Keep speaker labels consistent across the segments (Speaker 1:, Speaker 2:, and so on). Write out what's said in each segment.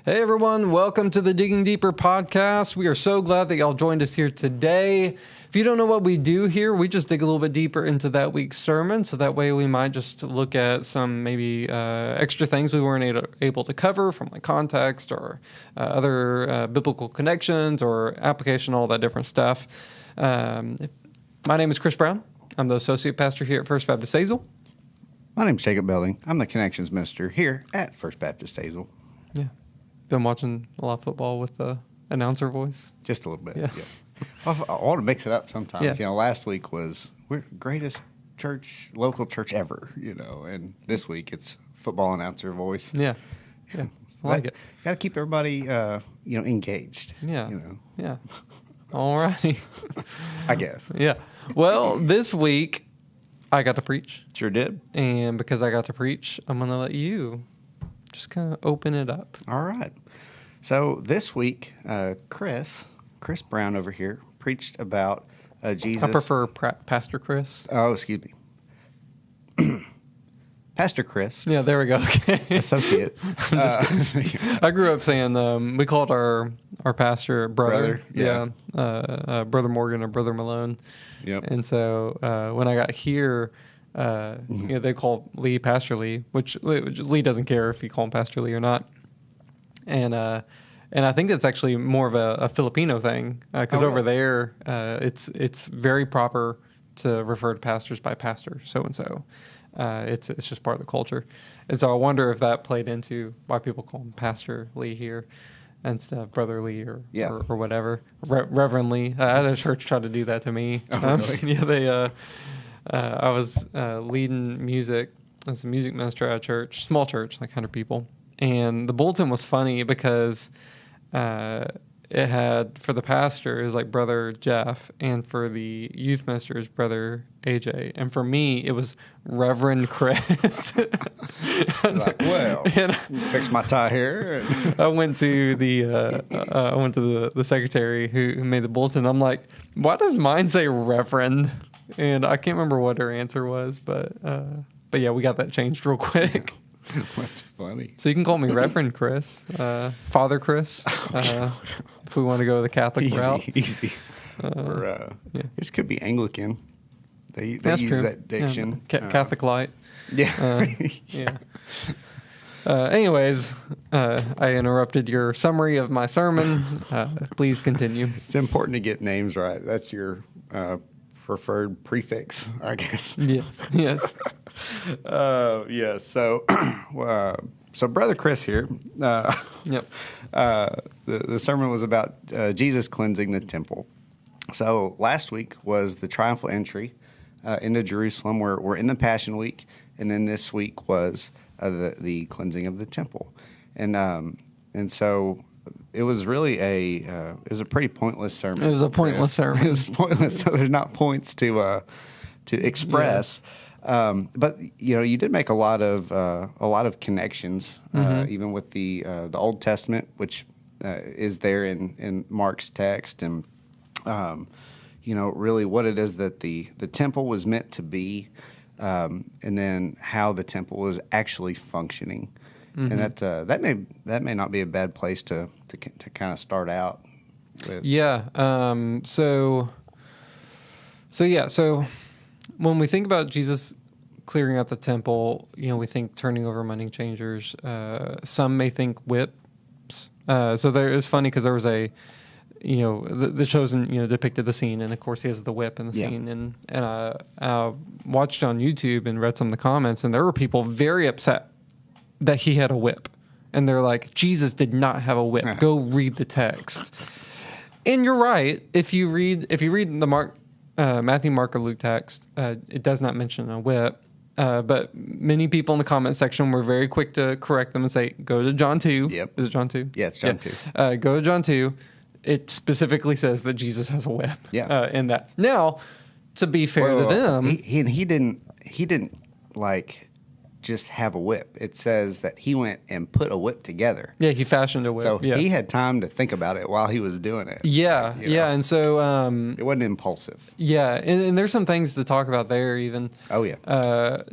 Speaker 1: Hey everyone, welcome to the Digging Deeper podcast. We are so glad that y'all joined us here today. If you don't know what we do here, we just dig a little bit deeper into that week's sermon. So that way we might just look at some maybe extra things we weren't able to cover from like context or other biblical connections or application, all that different stuff. My name is Chris Brown. I'm the associate pastor here at First Baptist Hazel.
Speaker 2: My name's Jacob Belding. I'm the connections minister here at First Baptist Hazel.
Speaker 1: Yeah. Been watching a lot of football with the announcer voice.
Speaker 2: Just a little bit.
Speaker 1: Yeah.
Speaker 2: Well, I want to mix it up sometimes.
Speaker 1: Yeah.
Speaker 2: You know, last week was we're greatest church, local church ever, you know, and this week it's football announcer voice.
Speaker 1: Yeah. Yeah. I like it.
Speaker 2: Got to keep everybody, engaged.
Speaker 1: Yeah.
Speaker 2: You know,
Speaker 1: Yeah. All righty.
Speaker 2: I guess.
Speaker 1: Yeah. Well, this week I got to preach.
Speaker 2: Sure did.
Speaker 1: And because I got to preach, I'm going to let you just kind of open it up.
Speaker 2: All right. So this week, Chris Brown over here preached about Jesus.
Speaker 1: I prefer Pastor Chris.
Speaker 2: Oh, excuse me. Pastor Chris.
Speaker 1: Yeah, there we go. Okay.
Speaker 2: Associate.
Speaker 1: I'm just kidding. I grew up saying we called our pastor brother.
Speaker 2: Yeah.
Speaker 1: Brother Morgan or Brother Malone.
Speaker 2: Yep.
Speaker 1: And so when I got here, they call Lee Pastor Lee, which Lee doesn't care if you call him Pastor Lee or not. And I think that's actually more of a Filipino thing because over there it's very proper to refer to pastors by pastor so and so. It's just part of the culture, and so I wonder if that played into why people call him Pastor Lee here instead of Brother Lee or whatever. Reverend Lee. I had a church try to do that to me.
Speaker 2: Oh, really?
Speaker 1: Yeah, I was leading music as a music minister at a church, small church, like 100 people. And the bulletin was funny because it had, for the pastor, is like Brother Jeff, and for the youth minister is Brother AJ. And for me, it was Reverend Chris.
Speaker 2: Like, well, fix my tie here.
Speaker 1: I went to the secretary who made the bulletin. I'm like, why does mine say Reverend? And I can't remember what her answer was, but yeah, we got that changed real quick.
Speaker 2: That's funny.
Speaker 1: So you can call me Reverend Chris, Father Chris, if we want to go the Catholic route.
Speaker 2: Easy. This could be Anglican. They
Speaker 1: That's
Speaker 2: use
Speaker 1: true.
Speaker 2: that diction.
Speaker 1: Yeah. Catholic light.
Speaker 2: Yeah.
Speaker 1: Yeah. Anyways, I interrupted your summary of my sermon. Please continue.
Speaker 2: It's important to get names right. That's your preferred prefix, I guess.
Speaker 1: Yes. Yes.
Speaker 2: Yeah. So, so Brother Chris here.
Speaker 1: Yep.
Speaker 2: The sermon was about Jesus cleansing the temple. So last week was the triumphal entry into Jerusalem. We're in the Passion Week, and then this week was the cleansing of the temple, and so it was really a pretty pointless sermon.
Speaker 1: It was a pointless sermon.
Speaker 2: It was pointless. So there's not points to express. Yeah. But you did make a lot of connections, even with the Old Testament, which is there in Mark's text, and really what it is that the temple was meant to be, and then how the temple was actually functioning, and that may not be a bad place to kind of start out with.
Speaker 1: Yeah. So when we think about Jesus clearing out the temple, we think turning over money changers. Some may think whips. So there is funny because there was the Chosen, depicted the scene, and of course he has the whip in the scene. And I watched on YouTube and read some of the comments, and there were people very upset that he had a whip. And they're like, Jesus did not have a whip. Go read the text. And you're right. If you read the Matthew, Mark, or Luke text, it does not mention a whip. But many people in the comment section were very quick to correct them and say, go to John 2.
Speaker 2: Yep.
Speaker 1: Is it John 2?
Speaker 2: Yeah, it's John 2.
Speaker 1: Go to John 2. It specifically says that Jesus has a whip.
Speaker 2: Yeah.
Speaker 1: In that. Now, to be fair to them.
Speaker 2: He didn't like just have a whip. It says that he went and put a whip together.
Speaker 1: Yeah, he fashioned a whip.
Speaker 2: So
Speaker 1: yeah.
Speaker 2: he had time to think about it while he was doing it.
Speaker 1: Yeah,
Speaker 2: You know,
Speaker 1: yeah, and so
Speaker 2: it wasn't impulsive.
Speaker 1: yeah, and there's some things to talk about there even.
Speaker 2: Oh yeah.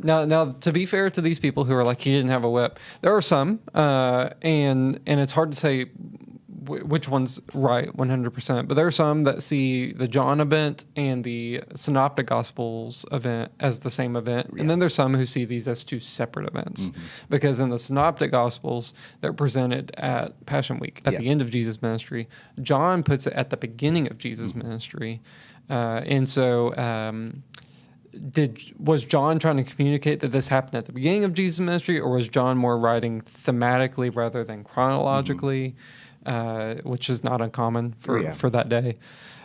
Speaker 1: Now to be fair to these people who are like he didn't have a whip, there are some, and it's hard to say which one's right 100%. But there are some that see the John event and the Synoptic Gospels event as the same event, and then there's some who see these as two separate events, because in the Synoptic Gospels they're presented at Passion Week at the end of Jesus' ministry. John puts it at the beginning of Jesus' ministry, and so. Was John trying to communicate that this happened at the beginning of Jesus' ministry, or was John more writing thematically rather than chronologically, which is not uncommon for that day?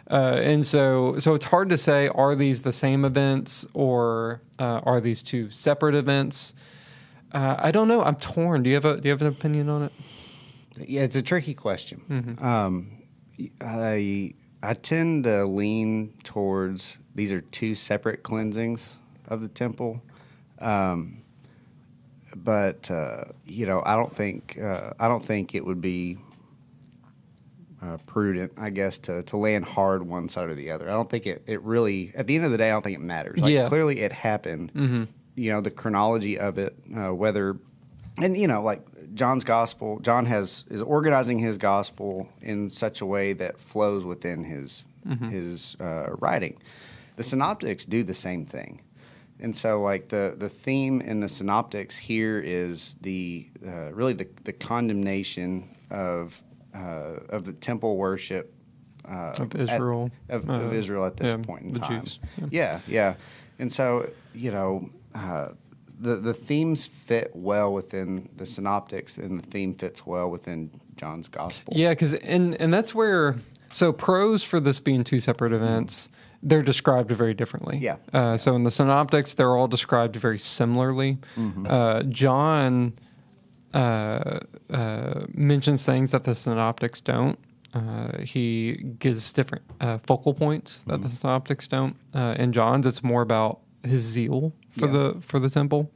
Speaker 1: And so it's hard to say, are these the same events or are these two separate events? I don't know. I'm torn. Do you have an opinion on it?
Speaker 2: Yeah, it's a tricky question. I tend to lean towards these are two separate cleansings of the temple, but you know, I don't think it would be prudent, I guess, to land hard one side or the other. I don't think it really, at the end of the day, I don't think it matters. Like, clearly it happened. You know, the chronology of it, whether, and you know, like John's gospel, John is organizing his gospel in such a way that flows within his writing. The synoptics do the same thing. And so, like, the theme in the synoptics here is really the condemnation of the temple worship
Speaker 1: of Israel
Speaker 2: of Israel at this point in time.
Speaker 1: Jews.
Speaker 2: Yeah. And so, you know, the themes fit well within the synoptics, and the theme fits well within John's gospel.
Speaker 1: Yeah, because and that's where, so pros for this being two separate events, they're described very differently.
Speaker 2: Yeah.
Speaker 1: So in the synoptics, they're all described very similarly. John mentions things that the synoptics don't. He gives different focal points that the synoptics don't. In John's, it's more about his zeal for the temple,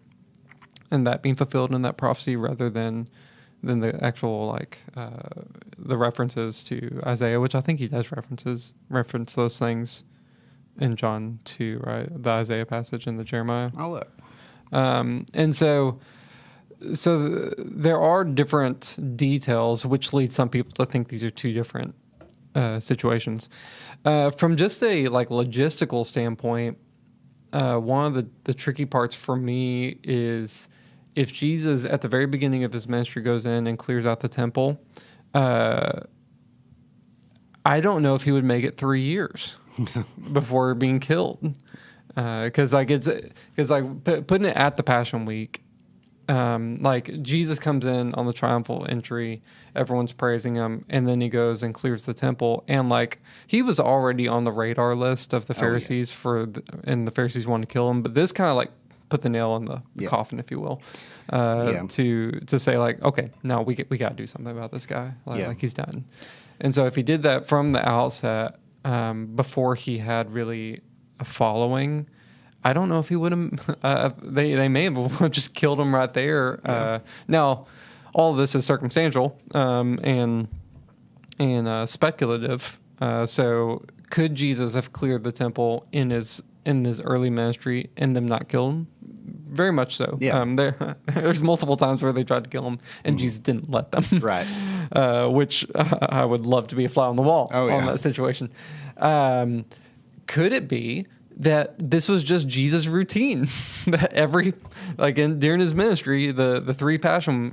Speaker 1: and that being fulfilled in that prophecy, rather than the actual like the references to Isaiah, which I think he does reference those things in John 2, right? The Isaiah passage and the Jeremiah.
Speaker 2: Oh, look.
Speaker 1: And so there are different details which lead some people to think these are two different situations. From just a like logistical standpoint, one of the tricky parts for me is if Jesus at the very beginning of his ministry goes in and clears out the temple, I don't know if he would make it 3 years before being killed. Because putting it at the Passion Week, like Jesus comes in on the triumphal entry, everyone's praising him, and then he goes and clears the temple, and like he was already on the radar list of the Pharisees and the Pharisees wanted to kill him, but this kind of like put the nail in the coffin, if you will, to say like, okay, no, we got to do something about this guy, like he's done. And so if he did that from the outset, before he had really a following, I don't know if he would have. They may have just killed him right there. Now, all of this is circumstantial and speculative. So, could Jesus have cleared the temple in his early ministry and them not kill him? Very much so.
Speaker 2: Yeah.
Speaker 1: There's multiple times where they tried to kill him, and Jesus didn't let them.
Speaker 2: Right.
Speaker 1: Which I would love to be a fly on the wall on that situation. Could it be that this was just Jesus' routine? That during his ministry, the three Passover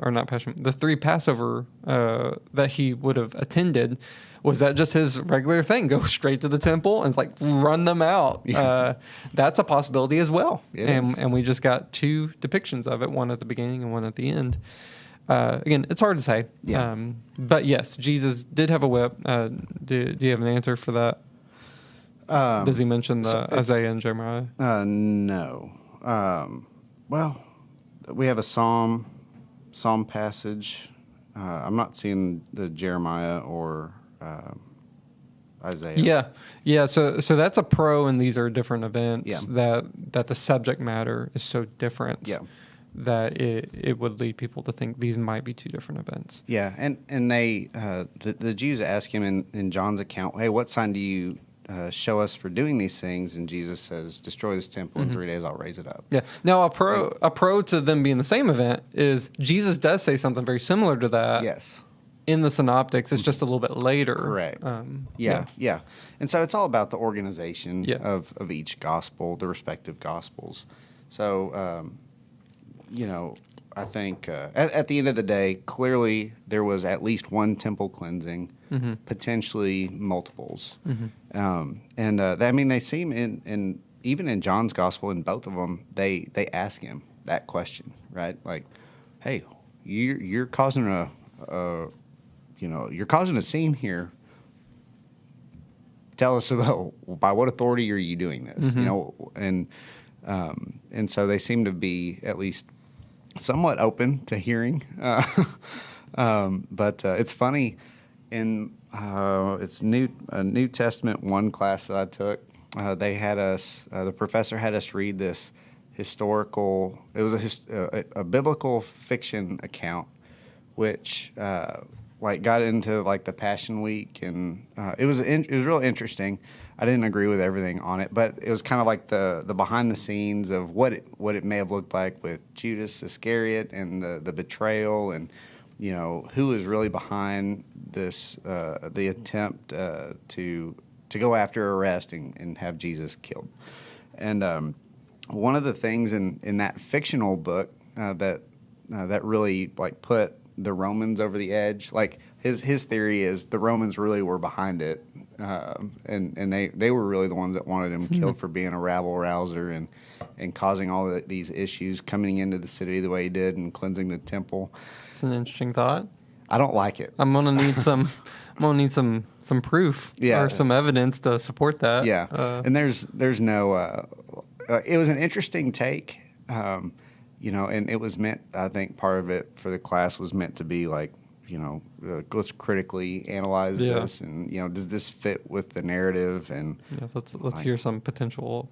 Speaker 1: that he would have attended, was that just his regular thing? Go straight to the temple and it's like run them out. Yeah. That's a possibility as well. And we just got two depictions of it, one at the beginning and one at the end. Again, it's hard to say.
Speaker 2: Yeah.
Speaker 1: But yes, Jesus did have a whip. Do you have an answer for that? Does he mention Isaiah and Jeremiah?
Speaker 2: No. Well, we have a psalm passage. I'm not seeing the Jeremiah or Isaiah.
Speaker 1: Yeah. So that's a pro, and these are different events. That the subject matter is so different.
Speaker 2: Yeah.
Speaker 1: that it would lead people to think these might be two different events.
Speaker 2: Yeah, and they the Jews ask him in John's account, hey, what sign do you show us for doing these things? And Jesus says, destroy this temple, in 3 days I'll raise it up.
Speaker 1: Yeah. Now, a pro to them being the same event is Jesus does say something very similar to that.
Speaker 2: Yes.
Speaker 1: In the Synoptics, it's just a little bit later.
Speaker 2: Correct. Yeah. And so it's all about the organization of each gospel, the respective gospels. So, I think at the end of the day, clearly there was at least one temple cleansing, potentially multiples. They seem in even in John's gospel, in both of them, they ask him that question, right? Like, hey, you're causing you're causing a scene here. Tell us about by what authority are you doing this? And so they seem to be at least somewhat open to hearing. But it's funny in it's New Testament 1 class that I took. They had us. The professor had us read this historical. It was a biblical fiction account, which got into the Passion Week, and it was real interesting. I didn't agree with everything on it, but it was kind of like the behind the scenes of what it may have looked like with Judas Iscariot and the betrayal, and who was really behind this the attempt to go after, arrest, and have Jesus killed. And one of the things in that fictional book that really put the Romans over the edge, his theory is the Romans really were behind it, and they were really the ones that wanted him killed for being a rabble rouser and causing all these issues, coming into the city the way he did and cleansing the temple.
Speaker 1: It's an interesting thought.
Speaker 2: I don't like it.
Speaker 1: I'm gonna need some some proof or some evidence to support that.
Speaker 2: Yeah, and there's no. It was an interesting take, and it was meant. I think part of it for the class was meant to be let's critically analyze this, and does this fit with the narrative? And
Speaker 1: let's hear some potential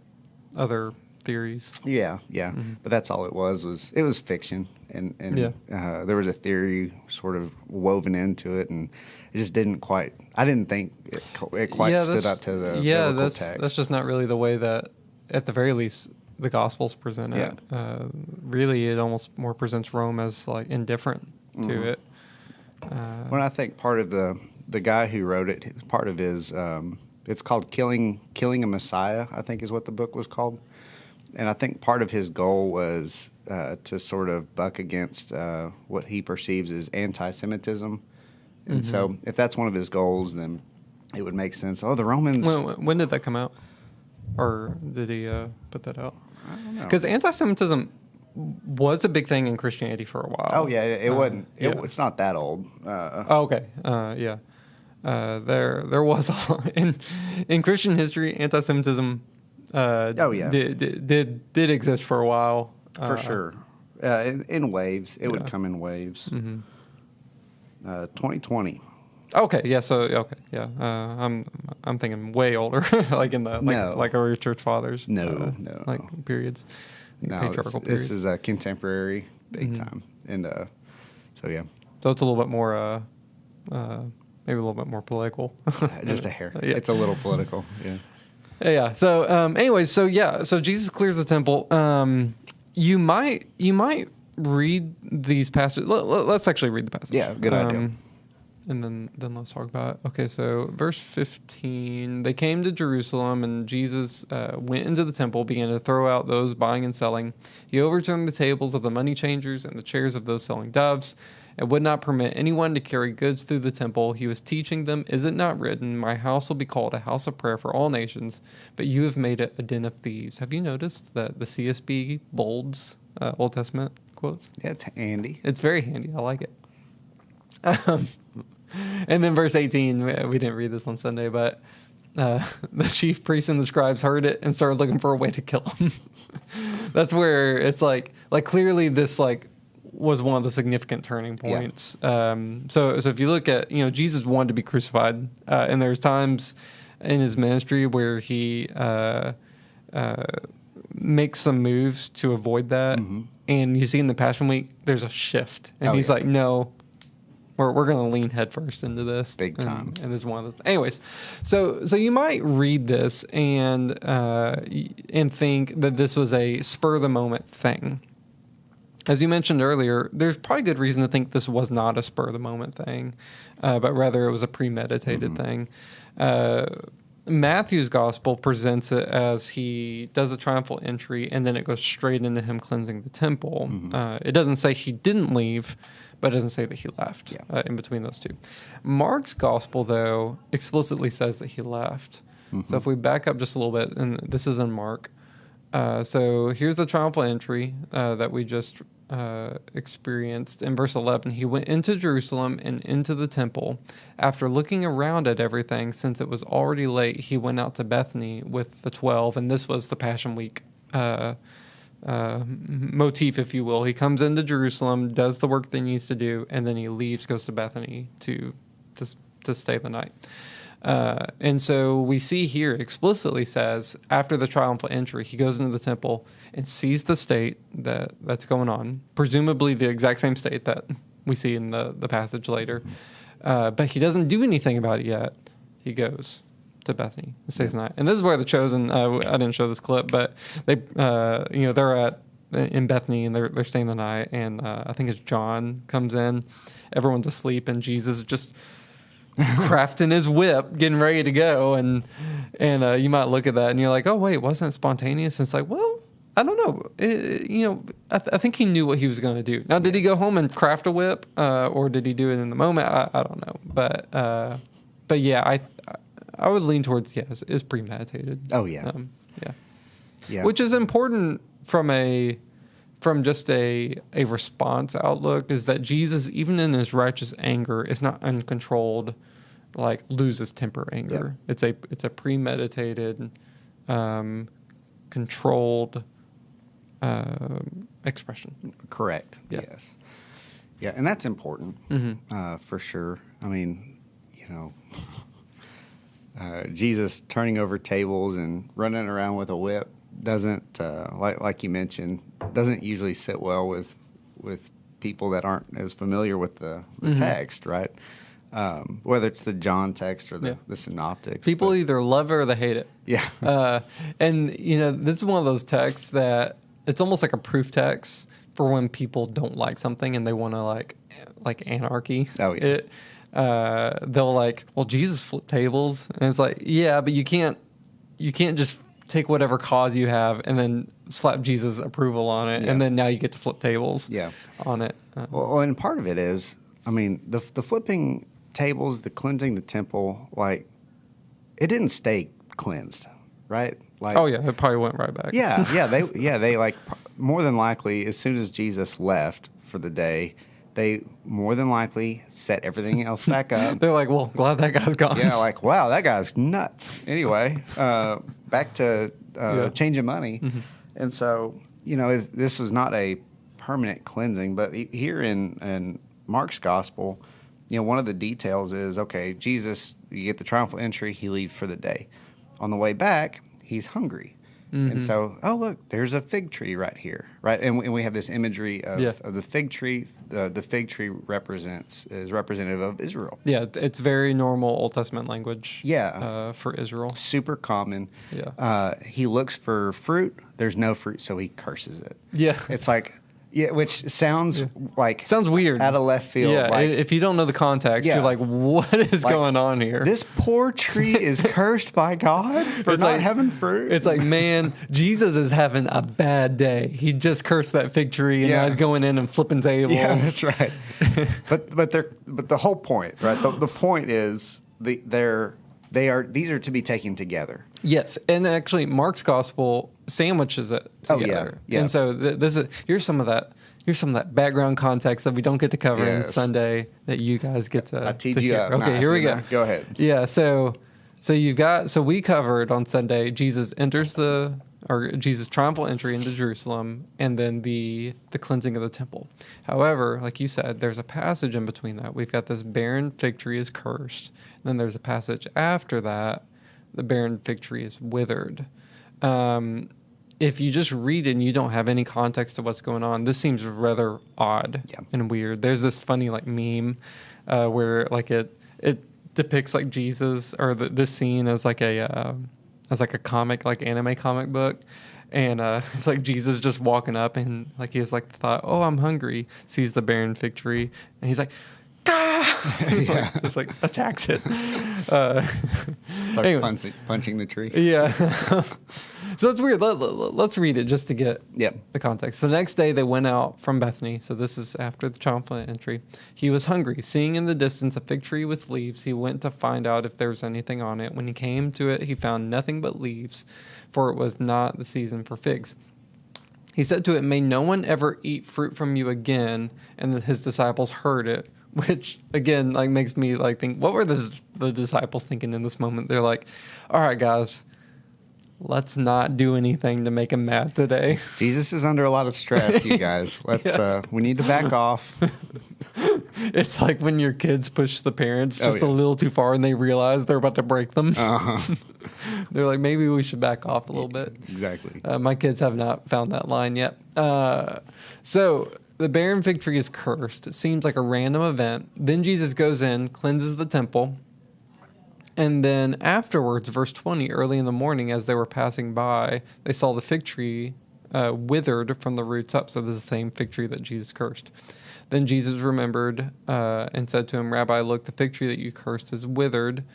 Speaker 1: other theories.
Speaker 2: Yeah. But that's all it was it was fiction, and there was a theory sort of woven into it, and it just didn't quite. I didn't think it quite stood up to the biblical text.
Speaker 1: That's just not really the way that, at the very least, the Gospels present it. Really, it almost more presents Rome as indifferent to it.
Speaker 2: Well, I think part of the guy who wrote it, part of his, it's called Killing a Messiah, I think is what the book was called. And I think part of his goal was to sort of buck against what he perceives as anti-Semitism. And so if that's one of his goals, then it would make sense. Oh, the Romans...
Speaker 1: When did that come out? Or did he put that out?
Speaker 2: I don't know.
Speaker 1: Because anti-Semitism was a big thing in Christianity for a while.
Speaker 2: Oh, yeah. It wasn't... It's not that old.
Speaker 1: Okay. Yeah. There was in Christian history, anti-Semitism did exist for a while.
Speaker 2: For sure. In waves. It would come in waves. 2020.
Speaker 1: Okay, yeah. So yeah. I'm thinking way older, in the early church fathers.
Speaker 2: No.
Speaker 1: Periods.
Speaker 2: Patriarchal periods. This is a contemporary, big time, and so yeah.
Speaker 1: So it's a little bit more, maybe a little bit more political.
Speaker 2: Just a hair. Yeah. It's a little political. Yeah.
Speaker 1: Yeah. So, anyways, so Jesus clears the temple. You might read these passages. Let's actually read the passage.
Speaker 2: Yeah, good idea.
Speaker 1: And then let's talk about it. Okay, so verse 15. They came to Jerusalem, and Jesus went into the temple, began to throw out those buying and selling. He overturned the tables of the money changers and the chairs of those selling doves, and would not permit anyone to carry goods through the temple. He was teaching them, "Is it not written, 'My house will be called a house of prayer for all nations'? But you have made it a den of thieves." Have you noticed that the CSB bolds Old Testament quotes?
Speaker 2: Yeah, it's handy.
Speaker 1: It's very handy. I like it. And then verse 18, we didn't read this on Sunday, but the chief priests and the scribes heard it and started looking for a way to kill him. That's where it's clearly this was one of the significant turning points. Yeah. So if you look at, Jesus wanted to be crucified, and there's times in his ministry where he makes some moves to avoid that. And you see in the Passion Week, there's a shift. And he's like, no, we're going to lean headfirst into this.
Speaker 2: Big time.
Speaker 1: And this is one of those. Anyways, so you might read this and think that this was a spur-of-the-moment thing. As you mentioned earlier, there's probably good reason to think this was not a spur-of-the-moment thing, but rather it was a premeditated thing. Matthew's gospel presents it as he does the triumphal entry, and then it goes straight into him cleansing the temple. It doesn't say he didn't leave, but it doesn't say that he left in between those two. Mark's gospel, though, explicitly says that he left. So if we back up just a little bit, and this is in Mark. So here's the triumphal entry that we just experienced. In verse 11, he went into Jerusalem and into the temple. After looking around at everything, since it was already late, he went out to Bethany with the 12. And this was the Passion Week motif, if you will. He comes into Jerusalem, does the work that he needs to do, and then he leaves, goes to Bethany to stay the night. And so we see here explicitly says after the triumphal entry, he goes into the temple and sees the state that's going on, presumably the exact same state that we see in the passage later. But he doesn't do anything about it yet. He goes to Bethany and stays the night. And this is where the chosen, I didn't show this clip, but they, they're in Bethany and they're staying the night. And I think it's John comes in, everyone's asleep, and Jesus is just crafting his whip, getting ready to go, and you might look at that and you're like, oh wait, wasn't it spontaneous? And it's like, well, I don't know. I think he knew what he was going to do. Now, did he go home and craft a whip, or did he do it in the moment? I don't know, but yeah, I would lean towards it's premeditated.
Speaker 2: Oh yeah,
Speaker 1: yeah, which is important from just a response outlook, is that Jesus, even in his righteous anger, is not uncontrolled, like loses temper anger. Yep. It's a premeditated, controlled expression.
Speaker 2: Correct. Yeah. Yes. Yeah, and that's important for sure. I mean, Jesus turning over tables and running around with a whip doesn't, like you mentioned, doesn't usually sit well with people that aren't as familiar with the text, right? Whether it's the John text or the synoptics.
Speaker 1: People either love it or they hate it.
Speaker 2: Yeah.
Speaker 1: And, this is one of those texts that it's almost like a proof text for when people don't like something and they want to like anarchy.
Speaker 2: Oh, yeah.
Speaker 1: They'll well, Jesus flipped tables. And it's like, yeah, but you can't just take whatever cause you have and then slap Jesus' approval on it, and then now you get to flip tables on it.
Speaker 2: Well, and part of it is, I mean, the flipping tables, the cleansing the temple, it didn't stay cleansed, right?
Speaker 1: It probably went right back.
Speaker 2: They more than likely, as soon as Jesus left for the day, they more than likely set everything else back up.
Speaker 1: They're like, well, glad that guy's gone.
Speaker 2: Yeah, wow, that guy's nuts. Anyway, back to changing money. And so, this was not a permanent cleansing, but here in Mark's gospel, one of the details is, okay, Jesus, you get the triumphal entry, he leaves for the day. On the way back, he's hungry. And so, oh, look, there's a fig tree right here, right? And we have this imagery of the fig tree. The fig tree is representative of Israel.
Speaker 1: Yeah, it's very normal Old Testament language.
Speaker 2: Yeah.
Speaker 1: For Israel.
Speaker 2: Super common.
Speaker 1: Yeah.
Speaker 2: He looks for fruit. There's no fruit, so he curses it.
Speaker 1: Yeah.
Speaker 2: It's which sounds
Speaker 1: sounds weird,
Speaker 2: out of left field.
Speaker 1: Yeah, if you don't know the context, you're like, what is going on here?
Speaker 2: This poor tree is cursed by God for not having fruit.
Speaker 1: It's like, man, Jesus is having a bad day. He just cursed that fig tree, and now he's going in and flipping tables.
Speaker 2: Yeah, that's right. but the whole point, right? The point is these are to be taken together.
Speaker 1: Yes, and actually, Mark's gospel sandwiches it together.
Speaker 2: Oh, yeah.
Speaker 1: And so here's some of that background context that we don't get to cover on Sunday that you guys get to.
Speaker 2: I teed you up.
Speaker 1: Okay, here we go.
Speaker 2: Go ahead.
Speaker 1: Yeah. So we covered on Sunday. Jesus Jesus' triumphal entry into Jerusalem, and then the cleansing of the temple. However, like you said, there's a passage in between that. We've got this barren fig tree is cursed, and then there's a passage after that. The barren fig tree is withered. if you just read it and you don't have any context to what's going on, this seems rather odd and weird. There's this funny like meme where like it depicts like Jesus or this scene as like a comic, like anime comic book. And it's like Jesus just walking up and like he has like the thought, oh, I'm hungry, sees the barren fig tree, and he's like, yeah. Just like attacks it.
Speaker 2: Starts
Speaker 1: anyway.
Speaker 2: punching the tree.
Speaker 1: Yeah. So it's weird. Let's read it just to get the context. The next day they went out from Bethany. So this is after the triumphal entry. He was hungry. Seeing in the distance a fig tree with leaves, he went to find out if there was anything on it. When he came to it, he found nothing but leaves, for it was not the season for figs. He said to it, may no one ever eat fruit from you again. And his disciples heard it, which again like makes me like think, what were the disciples thinking in this moment? They're like, all right, guys, let's not do anything to make him mad today.
Speaker 2: Jesus is under a lot of stress, you guys. Let's we need to back off.
Speaker 1: It's like when your kids push the parents just a little too far and they realize they're about to break them. They're like, maybe we should back off a little bit.
Speaker 2: Exactly.
Speaker 1: My kids have not found that line yet. So the barren fig tree is cursed. It seems like a random event. Then Jesus goes in, cleanses the temple. And then afterwards, verse 20, early in the morning, as they were passing by, they saw the fig tree withered from the roots up. So this is the same fig tree that Jesus cursed. Then Jesus remembered and said to him, Rabbi, look, the fig tree that you cursed is withered.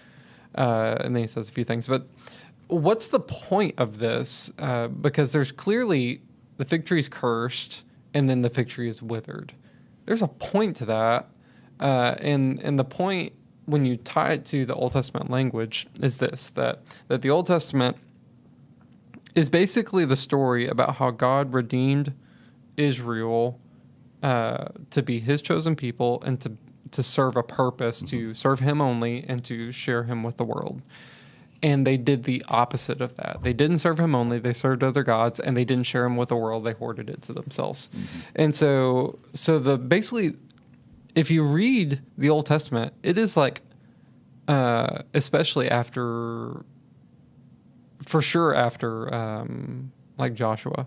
Speaker 1: And then he says a few things. But what's the point of this? Because there's clearly the fig tree is cursed and then the fig tree is withered. There's a point to that. And the point, when you tie it to the Old Testament language, is this, that the Old Testament is basically the story about how God redeemed Israel to be his chosen people and to serve a purpose, to serve him only and to share him with the world. And they did the opposite of that. They didn't serve him only, they served other gods, and they didn't share him with the world, they hoarded it to themselves. And so basically, if you read the Old Testament, it is like, especially after like Joshua,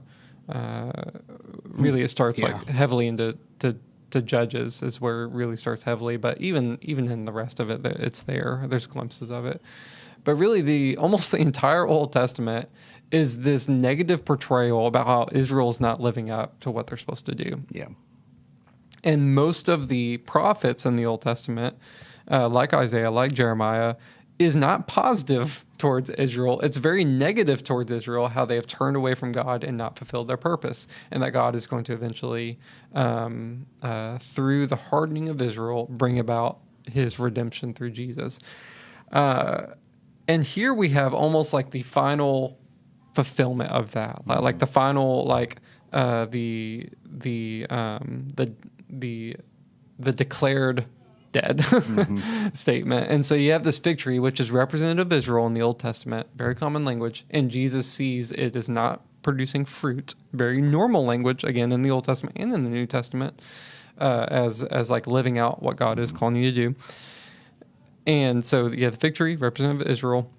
Speaker 1: really it starts like heavily into Judges is where it really starts heavily. But even in the rest of it, it's there. There's glimpses of it. But really, almost the entire Old Testament is this negative portrayal about how Israel's not living up to what they're supposed to do.
Speaker 2: Yeah.
Speaker 1: And most of the prophets in the Old Testament, like Isaiah, like Jeremiah, is not positive towards Israel. It's very negative towards Israel, how they have turned away from God and not fulfilled their purpose, and that God is going to eventually, through the hardening of Israel, bring about his redemption through Jesus. And here we have almost like the final fulfillment of that, like the final, like the declared dead statement. And so you have this fig tree, which is representative of Israel in the Old Testament, very common language, and Jesus sees it is not producing fruit, very normal language, again, in the Old Testament and in the New Testament, as like living out what God is calling you to do. And so you have the fig tree, representative of Israel,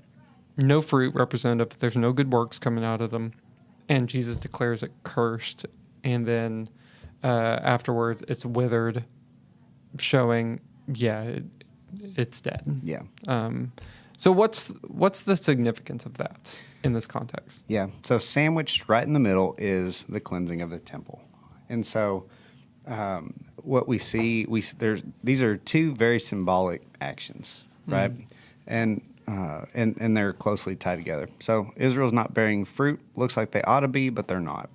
Speaker 1: no fruit, representative, there's no good works coming out of them, and Jesus declares it cursed, and then afterwards it's withered, showing it's dead.
Speaker 2: Yeah.
Speaker 1: So what's the significance of that in this context?
Speaker 2: Yeah. So sandwiched right in the middle is the cleansing of the temple, and so what we see, these are two very symbolic actions, right? And they're closely tied together. So Israel's not bearing fruit. Looks like they ought to be, but they're not.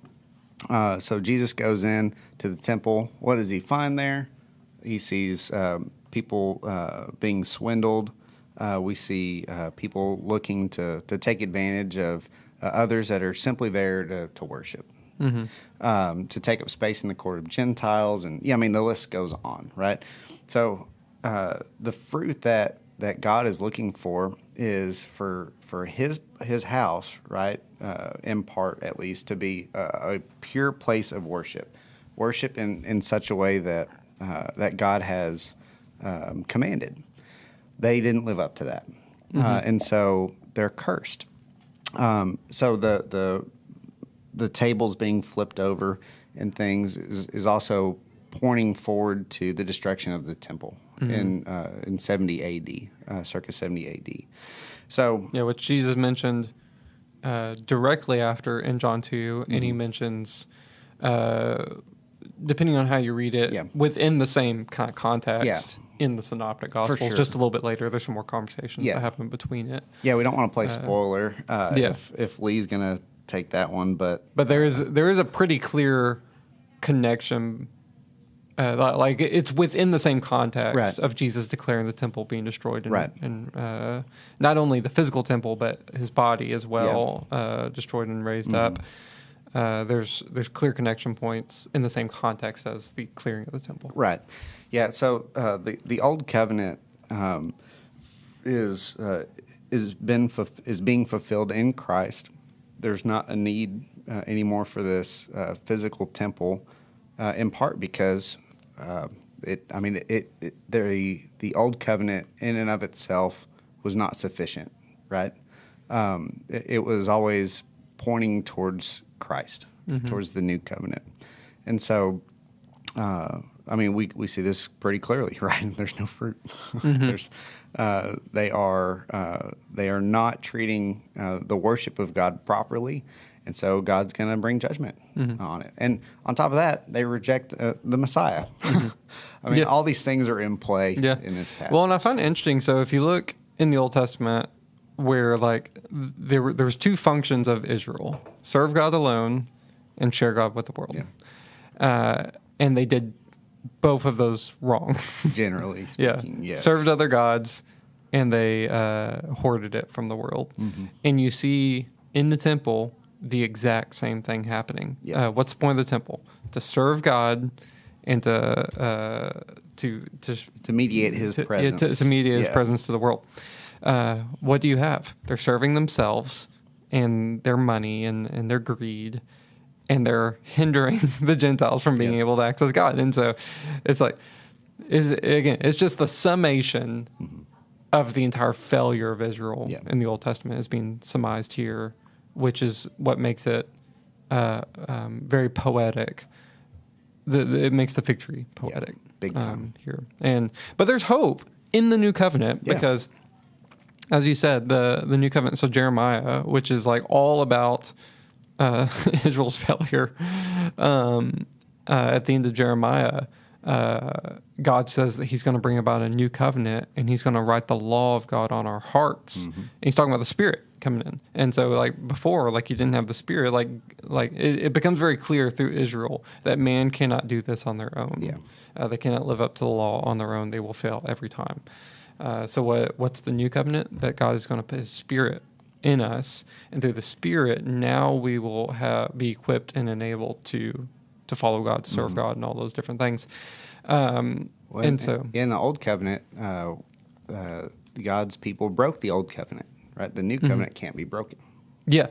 Speaker 2: So Jesus goes in to the temple. What does he find there? He sees people being swindled. We see people looking to take advantage of others that are simply there to worship, to take up space in the court of Gentiles. And the list goes on, right? So the fruit that God is looking for is for his house, right, in part at least, to be a pure place of worship in such a way that God has commanded. They didn't live up to that, and so they're cursed. So the tables being flipped over and things is also pointing forward to the destruction of the temple in 70 A.D., circa 70 A.D. So
Speaker 1: Yeah, which Jesus mentioned directly after in John 2, and he mentions, depending on how you read it, within the same kind of context in the Synoptic Gospels.
Speaker 2: sure.
Speaker 1: Just a little bit later, there's some more conversations that happen between it.
Speaker 2: Yeah, we don't want to play spoiler if Lee's going to take that one, but
Speaker 1: there is a pretty clear connection. Like it's within the same context of Jesus declaring the temple being destroyed, and not only the physical temple but his body as well, destroyed and raised up. There's clear connection points in the same context as the clearing of the temple.
Speaker 2: Right. Yeah. So the old covenant is being fulfilled in Christ. There's not a need anymore for this physical temple, in part because the old covenant in and of itself was not sufficient. Right. It was always pointing towards Christ, towards the new covenant, and so. We see this pretty clearly, right? There's no fruit. They are not treating the worship of God properly, and so God's going to bring judgment on it. And on top of that, they reject the Messiah. All these things are in play in this passage.
Speaker 1: Well, and I find it interesting. So if you look in the Old Testament, where like there was two functions of Israel: serve God alone and share God with the world. And they did both of those wrong.
Speaker 2: Generally speaking, yes.
Speaker 1: Served other gods, and they hoarded it from the world. And you see in the temple the exact same thing happening. What's the point of the temple? To serve God and to
Speaker 2: mediate His presence.
Speaker 1: To mediate His presence to the world. What do you have? They're serving themselves and their money and their greed. And they're hindering the Gentiles from being able to access God. And so it's like, it's just the summation of the entire failure of Israel in the Old Testament is being surmised here, which is what makes it very poetic. It makes the fig tree poetic.
Speaker 2: Big time.
Speaker 1: Here. But there's hope in the new covenant because, as you said, the new covenant, so Jeremiah, which is like all about Israel's failure. At the end of Jeremiah, God says that He's going to bring about a new covenant, and He's going to write the law of God on our hearts. And He's talking about the Spirit coming in. And so, like before, like you didn't have the Spirit. Like it becomes very clear through Israel that man cannot do this on their own. They cannot live up to the law on their own. They will fail every time. So what's the new covenant? That God is going to put His Spirit in us, and through the Spirit, now we will be equipped and enabled to follow God, to serve God, and all those different things.
Speaker 2: In the Old Covenant, God's people broke the Old Covenant. Right, the New Covenant can't be broken.
Speaker 1: Yeah,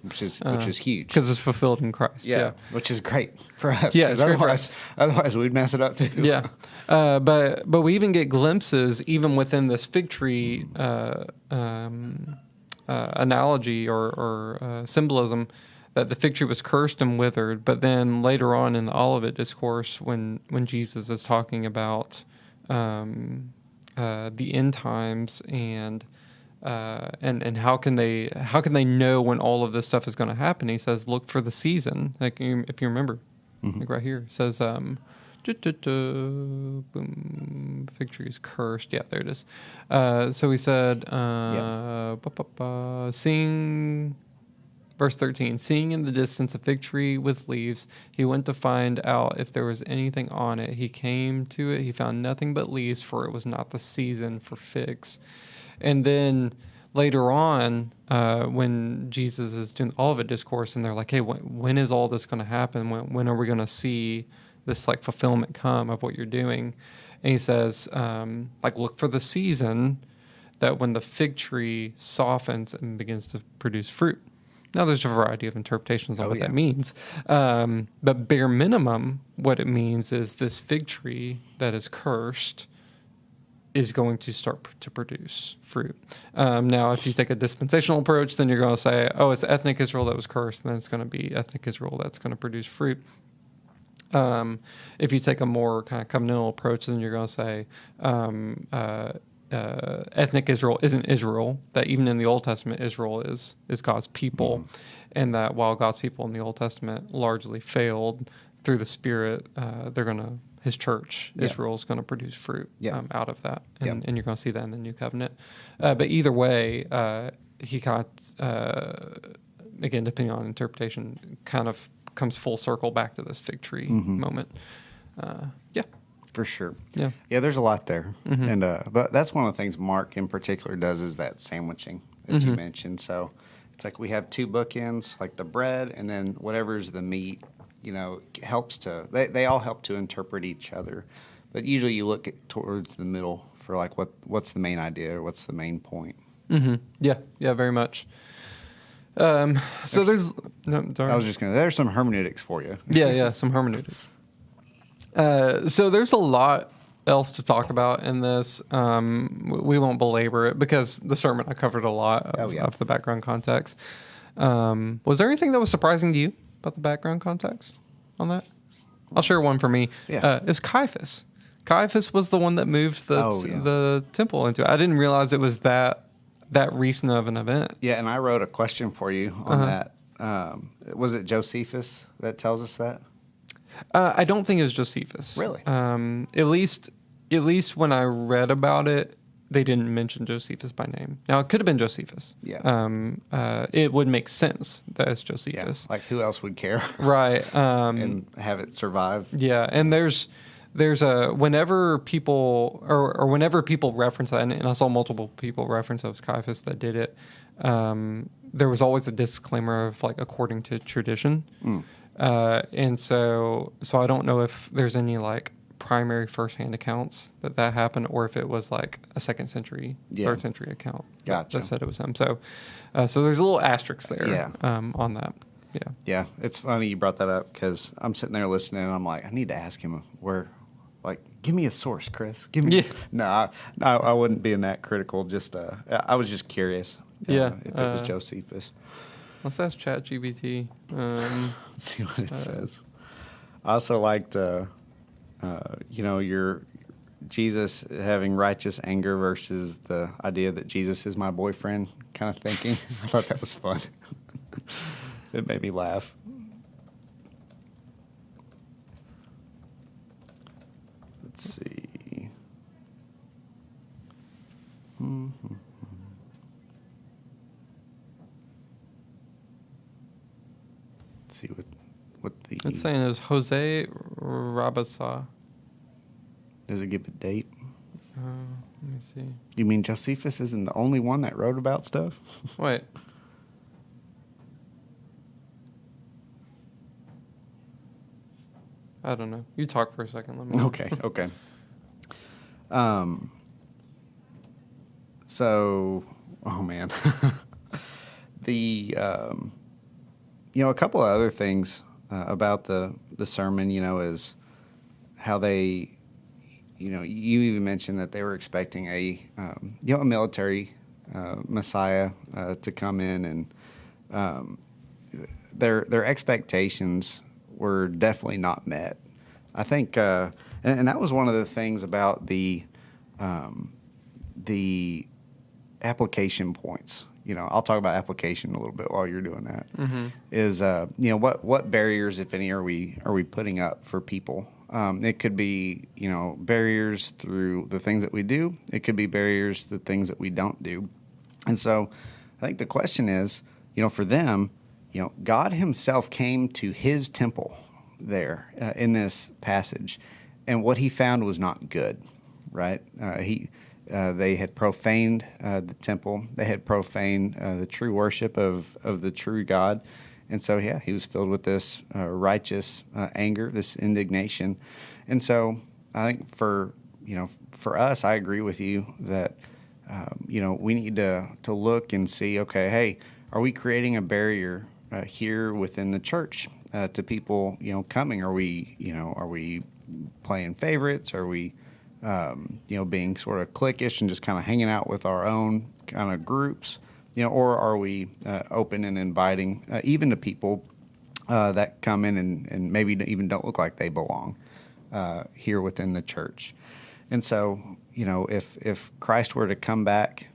Speaker 2: which is huge
Speaker 1: because it's fulfilled in Christ.
Speaker 2: Yeah, which is great for us.
Speaker 1: Yeah, it's great for us.
Speaker 2: Otherwise, we'd mess it up too.
Speaker 1: Yeah, but we even get glimpses, even within this fig tree analogy or symbolism, that the fig tree was cursed and withered. But then later on in the Olivet Discourse, when Jesus is talking about the end times and how can they know when all of this stuff is going to happen? He says, look for the season. Like if you remember, like right here, it says, boom, fig tree is cursed. Yeah, there it is. So he said, seeing, verse 13, seeing in the distance a fig tree with leaves, he went to find out if there was anything on it. He came to it. He found nothing but leaves, for it was not the season for figs. And then later on, when Jesus is doing all of it discourse, and they're like, hey, when is all this going to happen? When are we going to see this like fulfillment come of what you're doing? And he says, look for the season that when the fig tree softens and begins to produce fruit. Now, there's a variety of interpretations on what that means. But bare minimum, what it means is this fig tree that is cursed is going to start to produce fruit. Now, if you take a dispensational approach, then you're going to say, oh, it's ethnic Israel that was cursed, and then it's going to be ethnic Israel that's going to produce fruit. If you take a more kind of covenantal approach, then you're going to say ethnic Israel isn't Israel, that even in the Old Testament, Israel is God's people, and that while God's people in the Old Testament largely failed, through the Spirit, his church, Israel, is going to produce fruit out of that. And you're going to see that in the New Covenant. But either way, he got, again, depending on interpretation, kind of comes full circle back to this fig tree moment.
Speaker 2: For sure.
Speaker 1: Yeah.
Speaker 2: Yeah, there's a lot there. And but that's one of the things Mark in particular does is that sandwiching that you mentioned. So it's like we have two bookends, like the bread and then whatever's the meat, helps to, they all help to interpret each other. But usually you look towards the middle for like what's the main idea or what's the main point.
Speaker 1: Yeah, very much. So there's
Speaker 2: there's some hermeneutics for you.
Speaker 1: Yeah, some hermeneutics. So there's a lot else to talk about in this. We won't belabor it because the sermon I covered a lot of the background context. Was there anything that was surprising to you about the background context on that? I'll share one for me.
Speaker 2: Yeah.
Speaker 1: It was Caiaphas. Caiaphas was the one that moved the temple into it. I didn't realize it was that recent of an event.
Speaker 2: Yeah, and I wrote a question for you on that. Was it Josephus that tells us that?
Speaker 1: I don't think it was Josephus.
Speaker 2: Really?
Speaker 1: At least when I read about it, they didn't mention Josephus by name. Now, it could have been Josephus.
Speaker 2: Yeah.
Speaker 1: It would make sense that it's Josephus.
Speaker 2: Yeah. Like, who else would care?
Speaker 1: Right.
Speaker 2: And have it survive?
Speaker 1: Yeah, and there's a whenever people or whenever people reference that, and I saw multiple people reference it was Caiaphas that did it. There was always a disclaimer of like according to tradition. And so I don't know if there's any like primary firsthand accounts that happened, or if it was like a second century, third century account that said it was him. So there's a little asterisk there on that. Yeah.
Speaker 2: Yeah. It's funny you brought that up because I'm sitting there listening and I'm like, I need to ask him give me a source, Chris. Give me. No, I wouldn't be in that critical. Just I was just curious. If it was Josephus.
Speaker 1: Let's ask ChatGPT.
Speaker 2: See what it says. I also liked, your Jesus having righteous anger versus the idea that Jesus is my boyfriend kind of thinking. I thought that was fun. It made me laugh. Let's see. See what the...
Speaker 1: It's saying it was Jose Rabasa.
Speaker 2: Does it give a date?
Speaker 1: Let me see.
Speaker 2: You mean Josephus isn't the only one that wrote about stuff?
Speaker 1: Wait. I don't know. You talk for a second. Let me...
Speaker 2: Okay. So, oh man. A couple of other things about the sermon, is how they, you even mentioned that they were expecting a military Messiah to come in, and their expectations were definitely not met. I think, and that was one of the things about the application points. I'll talk about application a little bit while you're doing that. Is what barriers, if any, are we putting up for people? It could be barriers through the things that we do. It could be barriers the things that we don't do. And so, I think the question is, for them, God Himself came to His temple there in this passage, and what He found was not good. Right? They had profaned the temple. They had profaned the true worship of the true God. And so, He was filled with this righteous anger, this indignation. And so I think for us, I agree with you that, we need to look and see, okay, hey, are we creating a barrier here within the church to people, coming? Are we playing favorites? Are we being sort of cliquish and just kind of hanging out with our own kind of groups, or are we open and inviting even to people that come in and maybe even don't look like they belong here within the church? And so, if Christ were to come back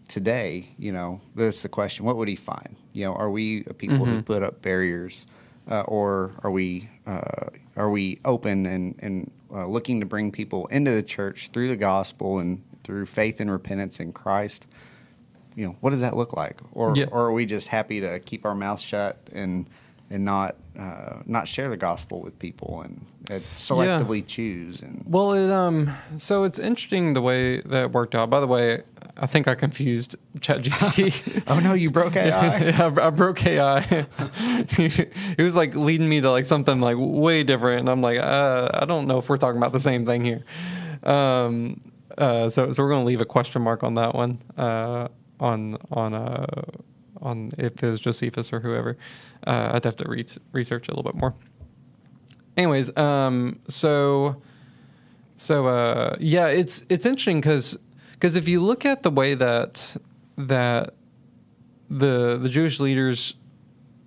Speaker 2: today, that's the question: what would he find? Are we a people who put up barriers, or are we open and looking to bring people into the church through the gospel and through faith and repentance in Christ? What does that look like? Or are we just happy to keep our mouth shut and not share the gospel with people and selectively choose? And
Speaker 1: so it's interesting the way that it worked out. By the way, I think I confused ChatGPT.
Speaker 2: Oh no, you broke AI.
Speaker 1: Yeah, I broke AI. It was like leading me to like something like way different, and I'm like, I don't know if we're talking about the same thing here. So we're going to leave a question mark on that one. On if it was Josephus or whoever. I'd have to research it a little bit more. Anyways, it's interesting because if you look at the way that the Jewish leaders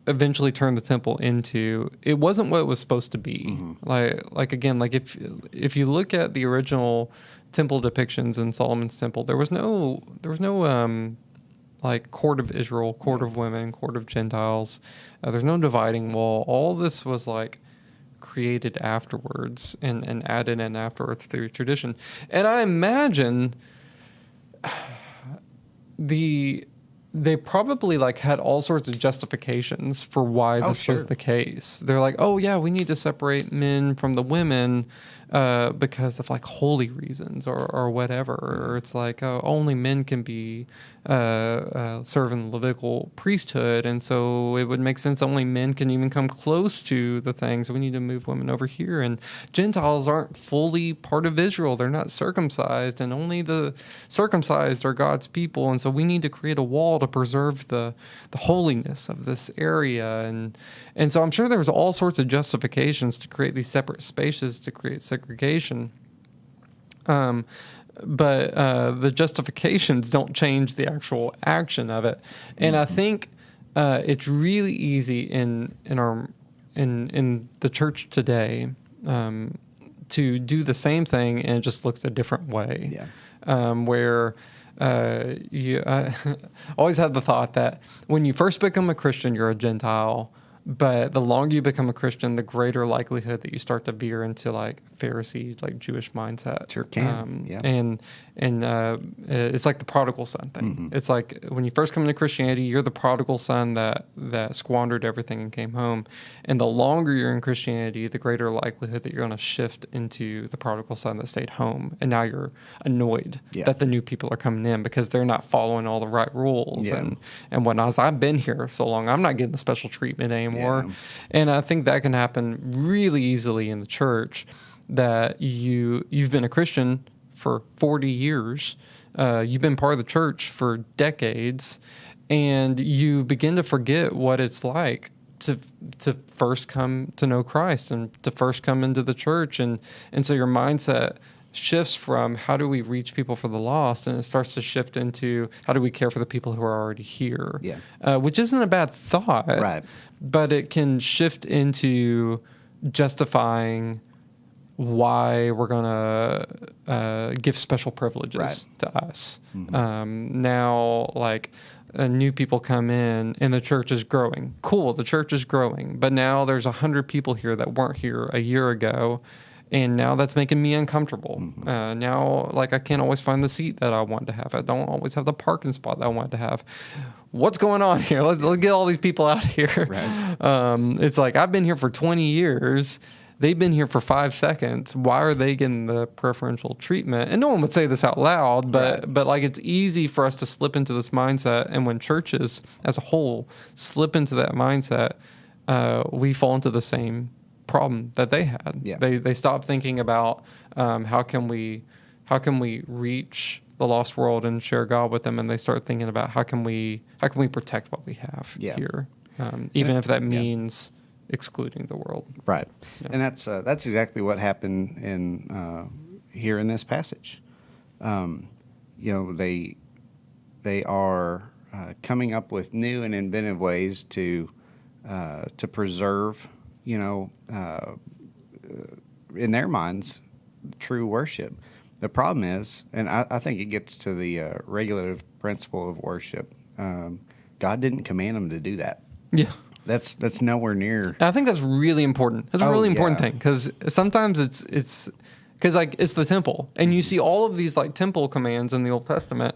Speaker 1: eventually turned the temple into, it wasn't what it was supposed to be. Mm-hmm. If you look at the original temple depictions in Solomon's temple, there was no like court of Israel, court of women, court of Gentiles. There's no dividing wall. All this was like created afterwards and added in afterwards through tradition. And I imagine they probably like had all sorts of justifications for why this was the case. They're like, oh yeah, we need to separate men from the women because of like holy reasons or whatever. Or it's like only men can be serve in the Levitical priesthood, and so it would make sense only men can even come close to the things. So we need to move women over here, and Gentiles aren't fully part of Israel. They're not circumcised, and only the circumcised are God's people, and so we need to create a wall to preserve the holiness of this area. And so I'm sure there was all sorts of justifications to create these separate spaces to create segregation. But the justifications don't change the actual action of it. And I think it's really easy in the church today to do the same thing, and it just looks a different way. Yeah. Where you always had the thought that when you first become a Christian, you're a Gentile. But the longer you become a Christian, the greater likelihood that you start to veer into like Pharisee, like Jewish mindset.
Speaker 2: Sure can. Yeah.
Speaker 1: And it's like the prodigal son thing. Mm-hmm. It's like when you first come into Christianity, you're the prodigal son that squandered everything and came home. And the longer you're in Christianity, the greater likelihood that you're going to shift into the prodigal son that stayed home. And now you're annoyed that the new people are coming in because they're not following all the right rules and whatnot. As I've been here so long, I'm not getting the special treatment anymore. Yeah. And I think that can happen really easily in the church, that you've been a Christian for 40 years, you've been part of the church for decades, and you begin to forget what it's like to first come to know Christ and to first come into the church. And so your mindset shifts from how do we reach people for the lost, and it starts to shift into how do we care for the people who are already here, which isn't a bad thought, right? But it can shift into justifying why we're going to give special privileges to us. Mm-hmm. Now, like, new people come in and the church is growing. Cool, the church is growing. But now there's 100 people here that weren't here a year ago, and now that's making me uncomfortable. Mm-hmm. Now, like, I can't always find the seat that I want to have. I don't always have the parking spot that I want to have. What's going on here? Let's get all these people out here. Right. It's like, I've been here for 20 years. They've been here for 5 seconds. Why are they getting the preferential treatment? And no one would say this out loud, but like, it's easy for us to slip into this mindset. And when churches as a whole slip into that mindset, we fall into the same problem that they had. Yeah. They stop thinking about how can we reach the lost world and share God with them, and they start thinking about how can we protect what we have here, even if that means excluding the world.
Speaker 2: Right. Yeah. And that's exactly what happened here in this passage. They are coming up with new and inventive ways to preserve, in their minds, true worship. The problem is, and I think it gets to the regulative principle of worship. God didn't command them to do that.
Speaker 1: Yeah.
Speaker 2: That's nowhere near.
Speaker 1: And I think that's really important. That's a really important thing, because sometimes it's because like it's the temple, and you see all of these like temple commands in the Old Testament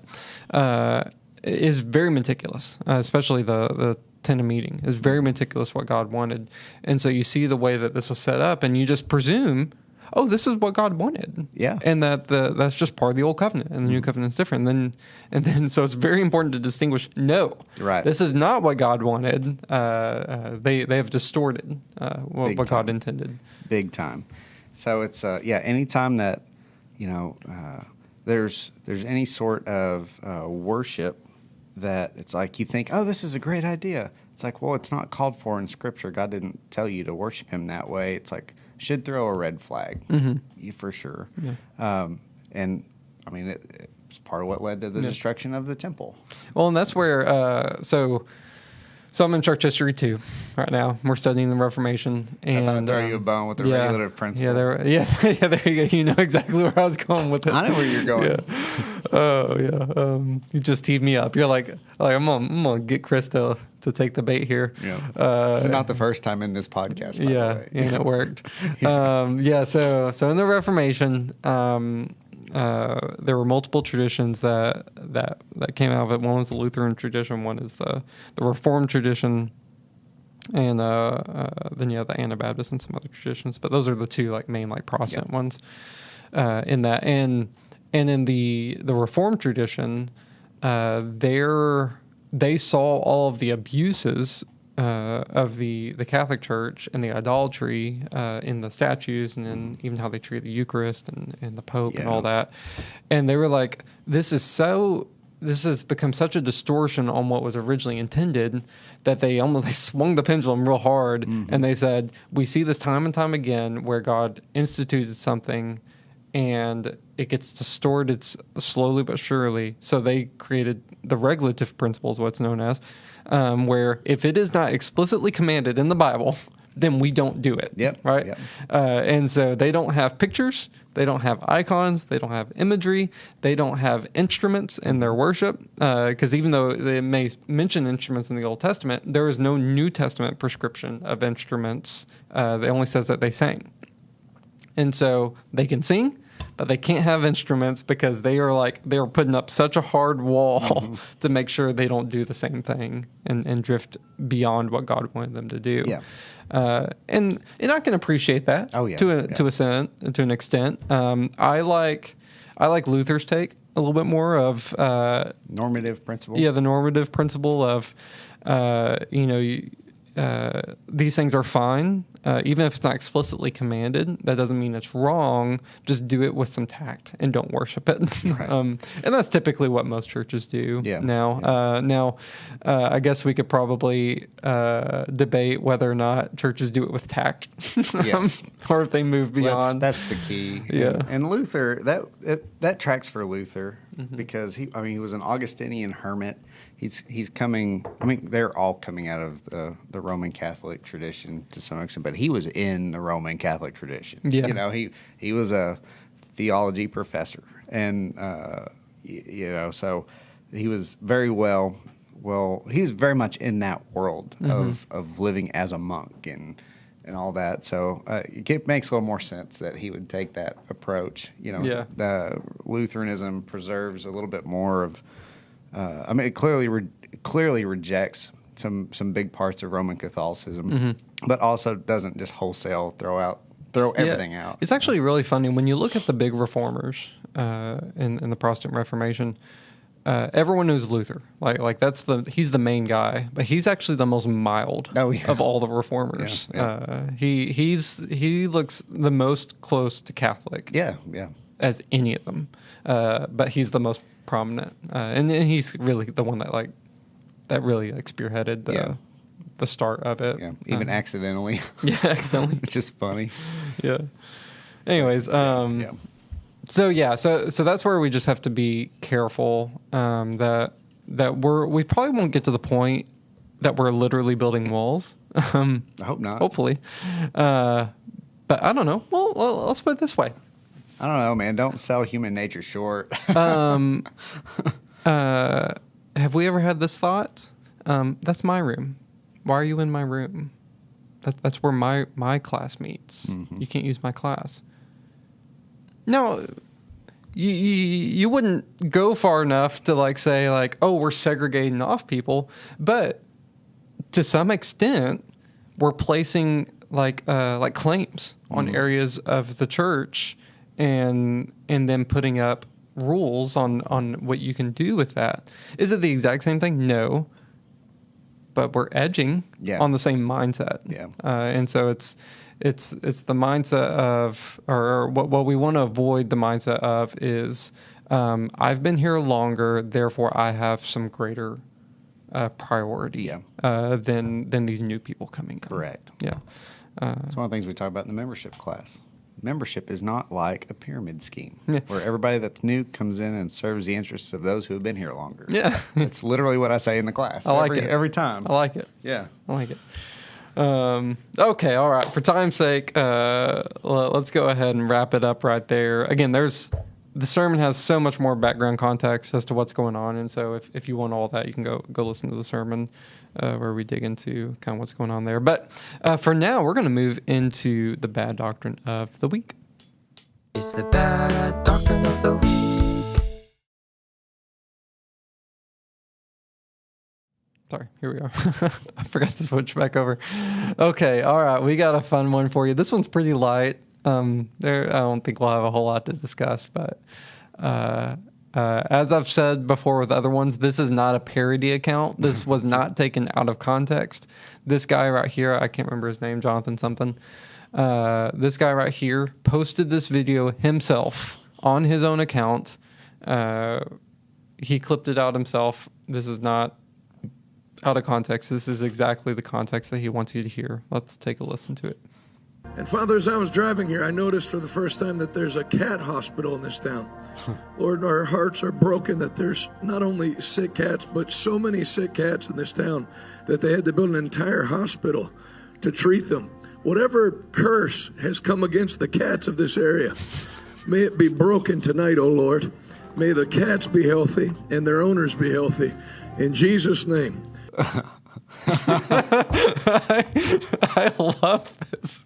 Speaker 1: is very meticulous, especially the Ten of Meeting is very meticulous what God wanted, and so you see the way that this was set up, and you just presume, oh, this is what God wanted.
Speaker 2: Yeah.
Speaker 1: And that's just part of the Old Covenant, and the New Covenant's different. And then so it's very important to distinguish, no,
Speaker 2: right,
Speaker 1: this is not what God wanted. They have distorted what God intended.
Speaker 2: Big time. So it's, anytime that, there's any sort of worship that it's like you think, oh, this is a great idea. It's like, well, it's not called for in Scripture. God didn't tell you to worship him that way. It's like, should throw a red flag, for sure. Yeah. And I mean, it's part of what led to the destruction of the temple.
Speaker 1: Well, and that's where, so I'm in church history too right now. We're studying the Reformation. And,
Speaker 2: I thought I'd throw you a bone with the regulative principle.
Speaker 1: There you go. You know exactly where I was going with it.
Speaker 2: I know where you're going.
Speaker 1: Yeah. Oh, yeah. You just teed me up. You're like I'm gonna get Chris to take the bait here.
Speaker 2: Yeah. This is not the first time in this podcast, by the way.
Speaker 1: And it worked. So in the Reformation, there were multiple traditions that came out of it. One was the Lutheran tradition, one is the Reformed tradition, and then the Anabaptist and some other traditions. But those are the two like main like Protestant ones in that. And in the Reformed tradition, they saw all of the abuses of the Catholic Church and the idolatry in the statues, and then even how they treat the Eucharist and the Pope and all that. And they were like, this has become such a distortion on what was originally intended that they swung the pendulum real hard, and they said, we see this time and time again where God instituted something and it gets distorted slowly but surely. So they created the regulative principle, is what's known as, where if it is not explicitly commanded in the Bible, then we don't do it.
Speaker 2: Yep.
Speaker 1: Right?
Speaker 2: Yep.
Speaker 1: And so they don't have pictures, they don't have icons, they don't have imagery, they don't have instruments in their worship, because even though they may mention instruments in the Old Testament, there is no New Testament prescription of instruments. It only says that they sang. And so they can sing, but they can't have instruments because they are putting up such a hard wall to make sure they don't do the same thing and drift beyond what God wanted them to do.
Speaker 2: Yeah.
Speaker 1: And I can appreciate that to an extent. I like Luther's take a little bit more of
Speaker 2: normative principle.
Speaker 1: Yeah, the normative principle of these things are fine, even if it's not explicitly commanded. That doesn't mean it's wrong. Just do it with some tact and don't worship it.
Speaker 2: Right.
Speaker 1: And that's typically what most churches do now. I guess we could probably debate whether or not churches do it with tact,
Speaker 2: yes,
Speaker 1: or if they move beyond.
Speaker 2: That's the key.
Speaker 1: Yeah,
Speaker 2: and Luther, that tracks for Luther because he was an Augustinian hermit. He's coming. I mean, they're all coming out of the Roman Catholic tradition to some extent, but he was in the Roman Catholic tradition.
Speaker 1: Yeah,
Speaker 2: he was a theology professor, and so he was very well. He was very much in that world of living as a monk and all that. So it makes a little more sense that he would take that approach. The Lutheranism preserves a little bit more of. It clearly rejects some big parts of Roman Catholicism, but also doesn't just wholesale throw everything out.
Speaker 1: It's actually really funny when you look at the big reformers in the Protestant Reformation. Everyone knows Luther, like he's the main guy, but he's actually the most mild of all the reformers. He looks the most close to Catholic. As any of them, but he's the most prominent, and he's really the one that really spearheaded the start of it.
Speaker 2: Yeah, even accidentally.
Speaker 1: Yeah, accidentally.
Speaker 2: It's just funny.
Speaker 1: Yeah. Anyways, So yeah, so that's where we just have to be careful that we probably won't get to the point that we're literally building walls.
Speaker 2: I hope not.
Speaker 1: Hopefully, but I don't know. Well, let's put it this way.
Speaker 2: I don't know, man. Don't sell human nature short.
Speaker 1: Have we ever had this thought? That's my room. Why are you in my room? That's where my class meets.
Speaker 2: Mm-hmm.
Speaker 1: You can't use my class. No, you wouldn't go far enough to like say like, oh, we're segregating off people, but to some extent, we're placing like claims on areas of the church, and then putting up rules on what you can do with that. Is it the exact same thing? No, but we're edging on the same mindset.
Speaker 2: Yeah,
Speaker 1: and so it's the mindset of, or what we want to avoid the mindset of is, I've been here longer, therefore I have some greater priority than these new people coming in.
Speaker 2: correct.
Speaker 1: Yeah.
Speaker 2: That's one of the things we talk about in the membership class. Membership is not like a pyramid scheme
Speaker 1: Yeah.
Speaker 2: where everybody that's new comes in and serves the interests of those who have been here longer.
Speaker 1: Yeah.
Speaker 2: It's literally what I say in the class.
Speaker 1: I like it.
Speaker 2: Every time.
Speaker 1: I like it.
Speaker 2: Yeah.
Speaker 1: I like it. Okay, all right. For time's sake, let's go ahead and wrap it up right there. Again, the sermon has so much more background context as to what's going on, and so if you want all that, you can go listen to the sermon where we dig into kind of what's going on there. But for now, we're going to move into the bad doctrine of the week.
Speaker 3: It's the bad doctrine of the week.
Speaker 1: Sorry, here we are. I forgot to switch back over. Okay, all right, we got a fun one for you. This one's pretty light. I don't think we'll have a whole lot to discuss, but as I've said before with other ones, this is not a parody account. This was not taken out of context. This guy right here, I can't remember his name, Jonathan something. This guy right here posted this video himself on his own account. He clipped it out himself. This is not out of context. This is exactly the context that he wants you to hear. Let's take a listen to it.
Speaker 4: And Father, as I was driving here, I noticed for the first time that there's a cat hospital in this town. Lord, our hearts are broken that there's not only sick cats, but so many sick cats in this town that they had to build an entire hospital to treat them. Whatever curse has come against the cats of this area, may it be broken tonight, O Lord. May the cats be healthy and their owners be healthy. In Jesus' name.
Speaker 1: I love this.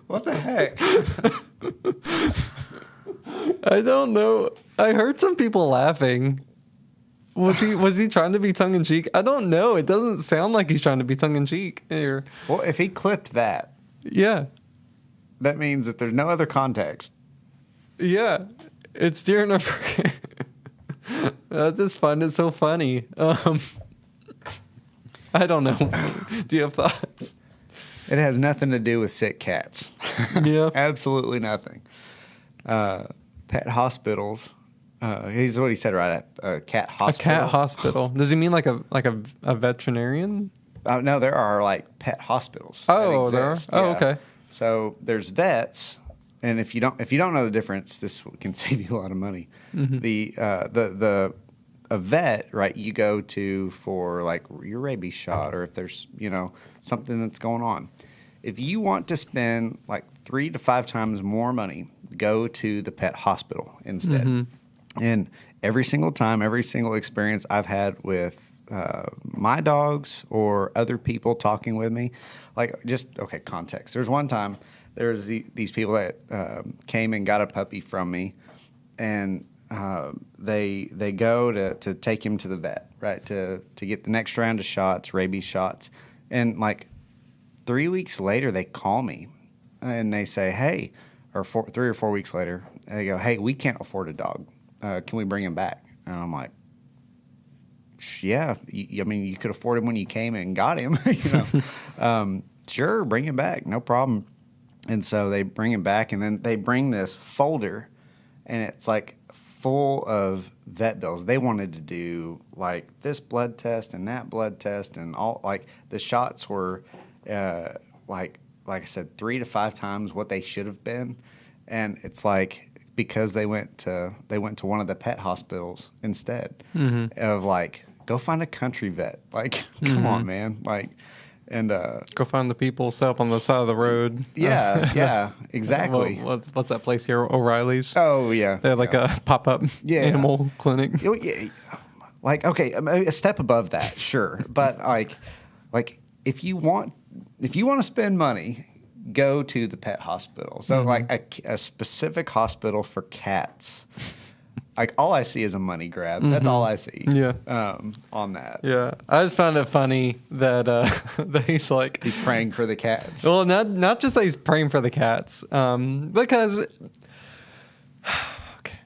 Speaker 2: What the heck?
Speaker 1: I don't know. I heard some people laughing. Was he trying to be tongue in cheek? I don't know. It doesn't sound like he's trying to be tongue in cheek here.
Speaker 2: Well, if he clipped that,
Speaker 1: Yeah.
Speaker 2: that means that there's no other context.
Speaker 1: Yeah. It's during a That's just fun. It's so funny. I don't know. Do you have thoughts?
Speaker 2: It has nothing to do with sick cats.
Speaker 1: Yeah.
Speaker 2: Absolutely nothing. Pet hospitals. He's what he said, right? A cat hospital.
Speaker 1: A cat hospital. Does he mean like a veterinarian?
Speaker 2: No, there are like pet hospitals.
Speaker 1: Oh,
Speaker 2: that
Speaker 1: there are?
Speaker 2: exist.
Speaker 1: Oh,
Speaker 2: Yeah.
Speaker 1: okay.
Speaker 2: So there's vets, and if you don't know the difference, this can save you a lot of money.
Speaker 1: Mm-hmm.
Speaker 2: A vet, right? You go to for like your rabies shot, or if there's something that's going on. If you want to spend like 3 to 5 times more money, go to the pet hospital instead.
Speaker 1: Mm-hmm.
Speaker 2: And every single time, every single experience I've had with my dogs or other people talking with me, context. There's one time there's these people that came and got a puppy from me, and they go to take him to the vet, right, to get the next round of shots, rabies shots, and like 3 weeks later they call me and they say, hey, or 3 or 4 weeks later they go, hey, we can't afford a dog. Can we bring him back? And I'm like, yeah, I mean, you could afford him when you came and got him, sure, bring him back, no problem. And so they bring him back, and then they bring this folder, and it's like full of vet bills. They wanted to do like this blood test and that blood test, and all, like the shots were like I said, 3 to 5 times what they should have been. and it's like because they went to one of the pet hospitals instead of like go find a country vet. Like, come on, man. Like, and
Speaker 1: Go find the people set up on the side of the road.
Speaker 2: yeah, exactly.
Speaker 1: What's that place here? O'Reilly's.
Speaker 2: Oh yeah,
Speaker 1: They have like a pop-up animal clinic.
Speaker 2: Yeah, like okay, a step above that, sure, but like if you want to spend money, go to the pet hospital. So like a specific hospital for cats. Like all I see is a money grab. That's all I see.
Speaker 1: Yeah.
Speaker 2: On that.
Speaker 1: Yeah, I just found it funny that that he's like
Speaker 2: He's praying for the cats.
Speaker 1: well, not just that he's praying for the cats, because okay,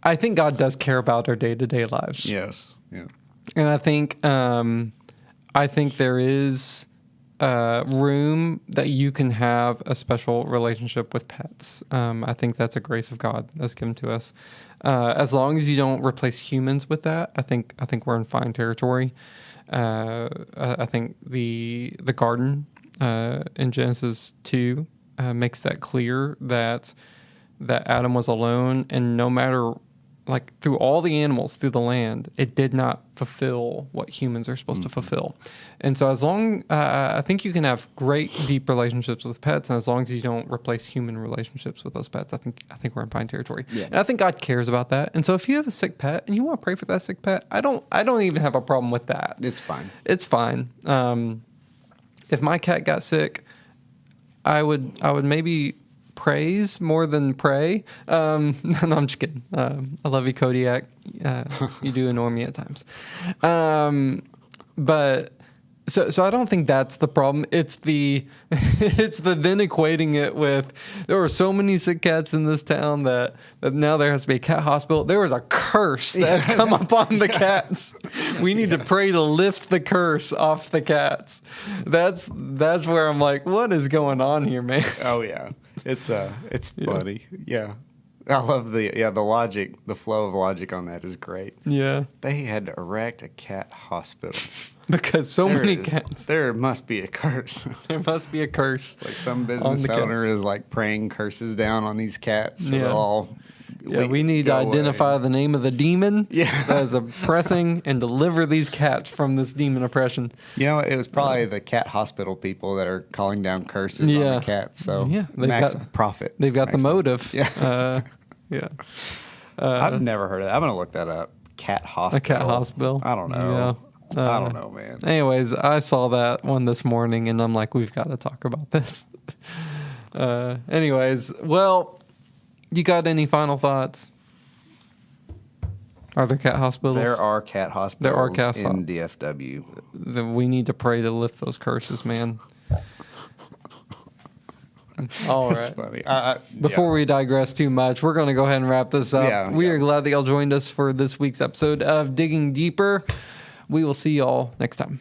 Speaker 1: I think God does care about our day-to-day lives.
Speaker 2: Yes. Yeah.
Speaker 1: And I think there is room that you can have a special relationship with pets. I think that's a grace of God that's given to us. As long as you don't replace humans with that, I think we're in fine territory. I think the garden in Genesis 2 makes that clear that Adam was alone, and no matter like through all the animals through the land, it did not fulfill what humans are supposed to fulfill. And so as long, I think you can have great deep relationships with pets, and as long as you don't replace human relationships with those pets, I think we're in fine territory. Yeah. And I think God cares about that. And so if you have a sick pet and you want to pray for that sick pet, I don't even have a problem with that.
Speaker 2: It's fine.
Speaker 1: It's fine. If my cat got sick, I would maybe praise more than pray. No, I'm just kidding. I love you, Kodiak. You do annoy me at times. But so I don't think that's the problem. It's the then equating it with there were so many sick cats in this town that now there has to be a cat hospital. There was a curse that has come upon the cats. We need to pray to lift the curse off the cats. That's where I'm like, what is going on here, man?
Speaker 2: Oh yeah. It's funny. Yeah. I love the logic, the flow of logic on that is great.
Speaker 1: Yeah.
Speaker 2: They had to erect a cat hospital.
Speaker 1: Because many cats.
Speaker 2: There must be a curse.
Speaker 1: There must be a curse.
Speaker 2: Like some business owner is like praying curses down on these cats. So they'll all
Speaker 1: we need to identify the name of the demon that is oppressing and deliver these cats from this demon oppression.
Speaker 2: You know, it was probably the cat hospital people that are calling down curses on the cats. So profit.
Speaker 1: They've got the motive.
Speaker 2: Yeah.
Speaker 1: Yeah.
Speaker 2: I've never heard of that. I'm going to look that up. Cat hospital.
Speaker 1: A cat hospital.
Speaker 2: I don't know. Yeah. I don't know, man.
Speaker 1: Anyways, I saw that one this morning and I'm like, we've got to talk about this. Anyways, well, you got any final thoughts? Are there cat hospitals?
Speaker 2: There are cat hospitals in DFW.
Speaker 1: We need to pray to lift those curses, man. All right.
Speaker 2: That's funny.
Speaker 1: Before we digress too much, we're going to go ahead and wrap this up. We are glad that y'all joined us for this week's episode of Digging Deeper. We will see y'all next time.